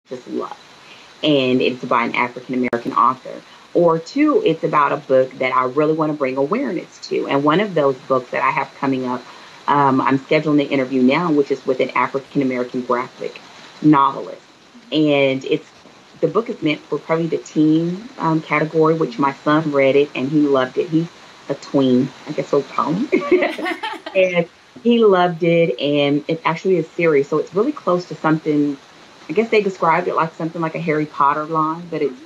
just love. And it's by an African American author. Or two, it's about a book that I really want to bring awareness to. And one of those books that I have coming up, I'm scheduling the interview now, which is with an African American graphic novelist. And the book is meant for probably the teen category, which my son read it and he loved it. He's a tween, I guess we'll call him. And he loved it. And it actually is a series. So it's really close to something. I guess they described it like something like a Harry Potter line, but it's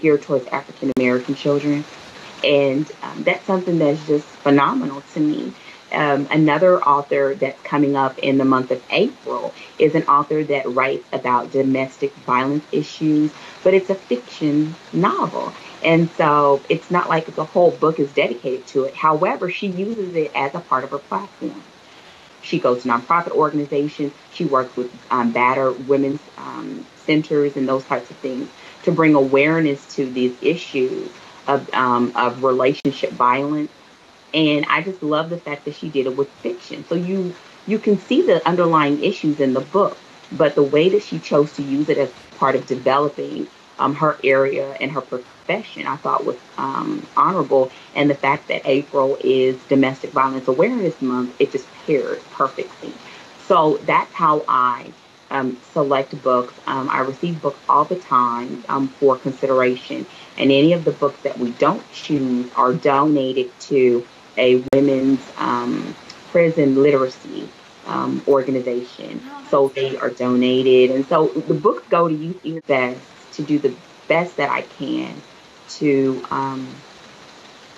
geared towards African American children. And that's something that's just phenomenal to me. Another author that's coming up in the month of April is an author that writes about domestic violence issues, but it's a fiction novel. And so it's not like the whole book is dedicated to it. However, she uses it as a part of her platform. She goes to nonprofit organizations. She works with battered women's centers and those types of things to bring awareness to these issues of relationship violence. And I just love the fact that she did it with fiction. So you can see the underlying issues in the book, but the way that she chose to use it as part of developing her area and her profession, I thought was honorable. And the fact that April is Domestic Violence Awareness Month, it just paired perfectly. So that's how I select books. I receive books all the time for consideration. And any of the books that we don't choose are donated to a women's prison literacy organization. So they are donated. And so the books go to Youth Ear Best to do the best that I can to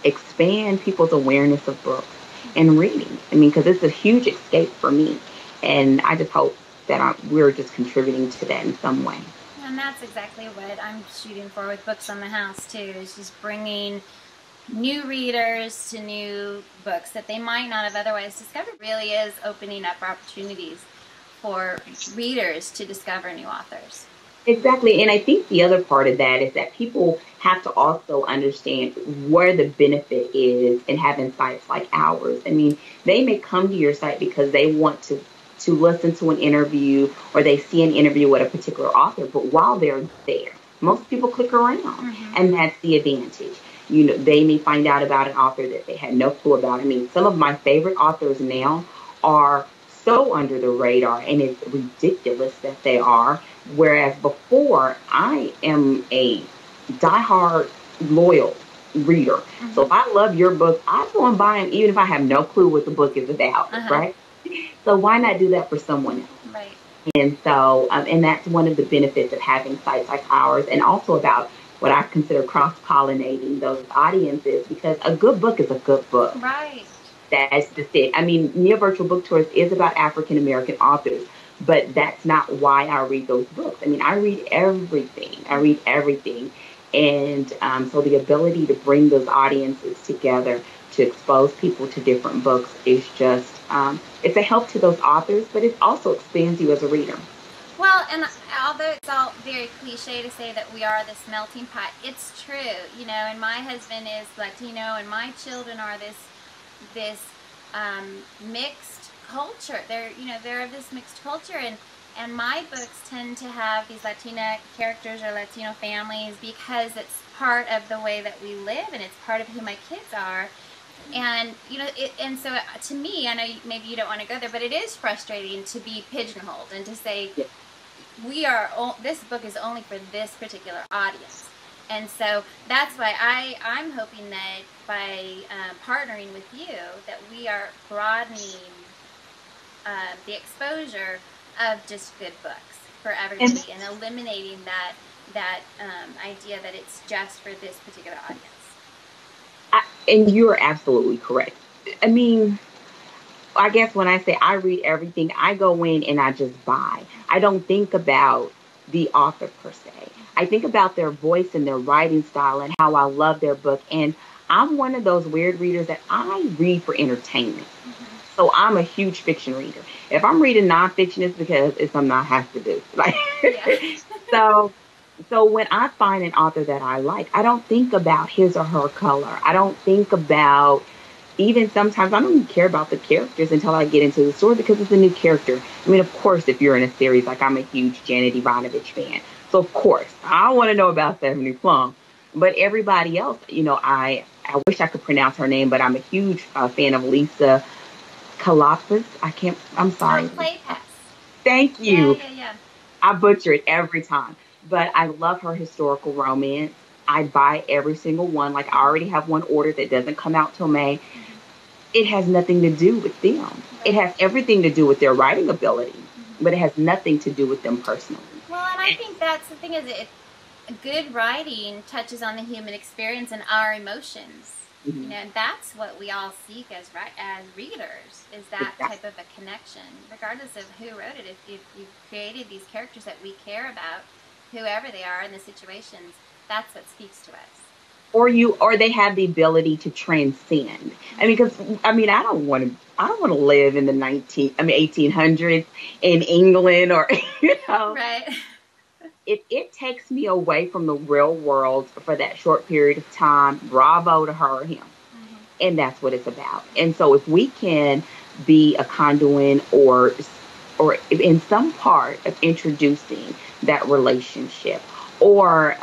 expand people's awareness of books and reading. I mean, because it's a huge escape for me. And I just hope that we're just contributing to that in some way. And that's exactly what I'm shooting for with Books on the House, too, is just bringing new readers to new books that they might not have otherwise discovered. It really is opening up opportunities for readers to discover new authors. Exactly. And I think the other part of that is that people have to also understand where the benefit is in having sites like ours. I mean, they may come to your site because they want to listen to an interview or they see an interview with a particular author. But while they're there, most people click around. And that's the advantage. You know, they may find out about an author that they had no clue about. I mean, some of my favorite authors now are so under the radar, and it's ridiculous that they are. Whereas before, I am a diehard loyal reader. So if I love your book, I go and buy them even if I have no clue what the book is about, right? So why not do that for someone else? Right. And so, and that's one of the benefits of having sites like ours, and also about what I consider cross-pollinating those audiences, because a good book is a good book. Right. That's just it. I mean, Near Virtual Book Tours is about African American authors, but that's not why I read those books. I mean, I read everything. And so the ability to bring those audiences together to expose people to different books is just, it's a help to those authors, but it also expands you as a reader. Well, and although it's all very cliche to say that we are this melting pot, it's true, you know, and my husband is Latino and my children are this mixed culture. They're of this mixed culture, and my books tend to have these Latina characters or Latino families because it's part of the way that we live and it's part of who my kids are. And, you know, and so to me, I know maybe you don't want to go there, but it is frustrating to be pigeonholed and to say, this book is only for this particular audience. And so that's why I'm hoping that by partnering with you, that we are broadening the exposure of just good books for everybody and eliminating that idea that it's just for this particular audience. And you're absolutely correct. I mean, I guess when I say I read everything, I go in and I just buy. I don't think about the author per se. I think about their voice and their writing style and how I love their book. And I'm one of those weird readers that I read for entertainment. So I'm a huge fiction reader. If I'm reading nonfiction, it's because it's something I have to do. So when I find an author that I like, I don't think about his or her color. I don't think about even sometimes I don't even care about the characters until I get into the story because it's a new character. I mean, of course, if you're in a series, like I'm a huge Janet Ivanovich fan. So, of course, I want to know about Stephanie Plum. But everybody else, I wish I could pronounce her name, but I'm a huge fan of Lisa Kalapas. I'm Oh, sorry. Play Pass. Thank Yeah, you. yeah, yeah. I butcher it every time. But I love her historical romance. I buy every single one. Like I already have one ordered that doesn't come out till May. Mm-hmm. It has nothing to do with them. It Right. has everything to do with their writing ability, Mm-hmm. but it has nothing to do with them personally. Well, and I think that's the thing is good writing touches on the human experience and our emotions. You Mm-hmm. know, and that's what we all seek as readers is that Exactly. type of a connection, regardless of who wrote it. If you've created these characters that we care about, whoever they are in the situations, that's what speaks to us. Or they have the ability to transcend. I mean, because I don't want to live in the 1800s in England or Right. if it takes me away from the real world for that short period of time, bravo to her or him. Mm-hmm. And that's what it's about. And so if we can be a conduit or in some part of introducing that relationship, or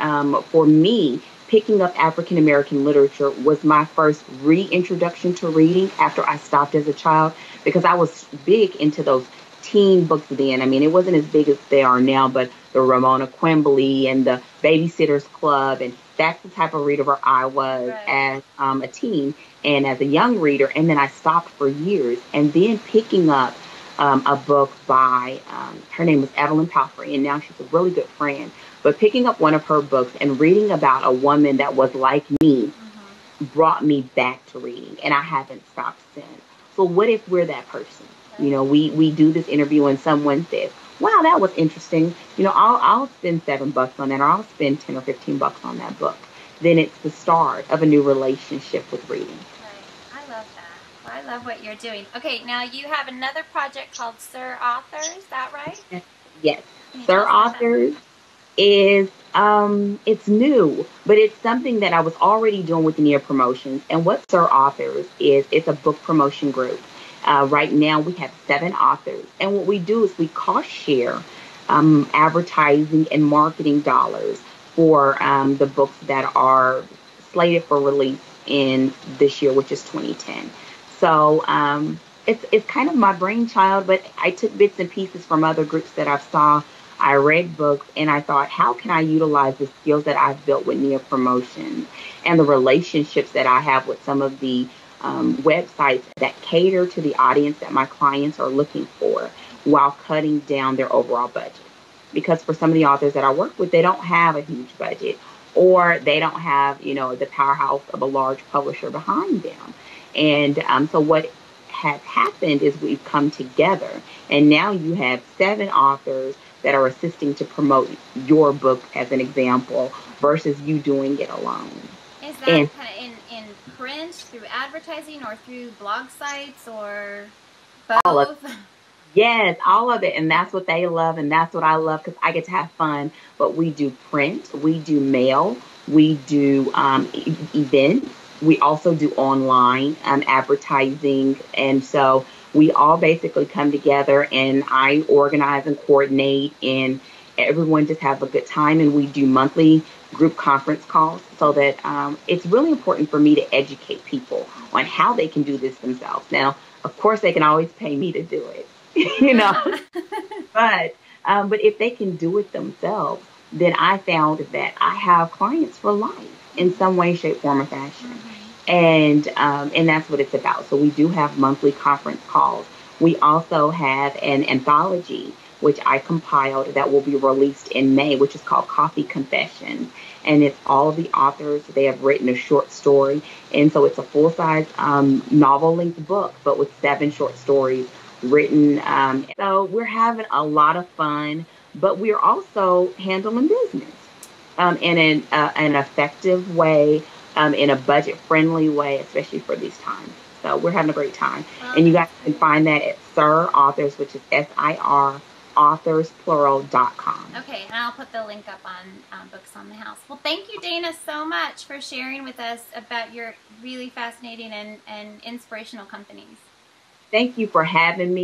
for me, picking up African American literature was my first reintroduction to reading after I stopped as a child because I was big into those teen books then. I mean, it wasn't as big as they are now, but the Ramona Quimbley and the Babysitters Club, and that's the type of reader I was Right. as a teen and as a young reader. And then I stopped for years, and then picking up a book by her name was Evelyn Palfrey, and now she's a really good friend. But picking up one of her books and reading about a woman that was like me Mm-hmm. brought me back to reading, and I haven't stopped since. So what if we're that person? Right. We do this interview and someone says, "Wow, that was interesting." I'll spend $7 on that, or I'll spend $10 or $15 on that book. Then it's the start of a new relationship with reading. Right. I love that. Well, I love what you're doing. Okay, now you have another project called Sir Author. Is that right? Yes, Can you tell Sir us about that? Authors is it's new, but it's something that I was already doing with Nia Promotions. And what Sir Authors is, it's a book promotion group. Right now we have 7 authors, and what we do is we cost share advertising and marketing dollars for the books that are slated for release in this year, which is 2010. So it's kind of my brainchild, but I took bits and pieces from other groups that I saw. I read books and I thought, how can I utilize the skills that I've built with Nia Promotions and the relationships that I have with some of the websites that cater to the audience that my clients are looking for while cutting down their overall budget. Because for some of the authors that I work with, they don't have a huge budget or they don't have, the powerhouse of a large publisher behind them. And so what has happened is we've come together and now you have 7 authors that are assisting to promote your book as an example versus you doing it alone. Is that And kind of in print, through advertising, or through blog sites, or all of both? yes, all of it. And that's what they love. And that's what I love because I get to have fun. But we do print, we do mail, we do events. We also do online advertising. And so we all basically come together and I organize and coordinate and everyone just have a good time. And we do monthly group conference calls so that it's really important for me to educate people on how they can do this themselves. Now, of course, they can always pay me to do it. you know. But if they can do it themselves, then I found that I have clients for life in some way, shape, form, or fashion, and that's what it's about. So we do have monthly conference calls. We also have an anthology which I compiled that will be released in May, which is called Coffee Confessions. And it's all of the authors. They have written a short story. And so it's a full size novel length book, but with 7 short stories written. So we're having a lot of fun, but we're also handling business in an effective way, in a budget friendly way, especially for these times. So we're having a great time. Well, And you that's guys can great. find that at Sir Authors, which is SIR authorsplural.com. Okay, and I'll put the link up on Books on the House. Well, thank you, Dana, so much for sharing with us about your really fascinating and inspirational companies. Thank you for having me.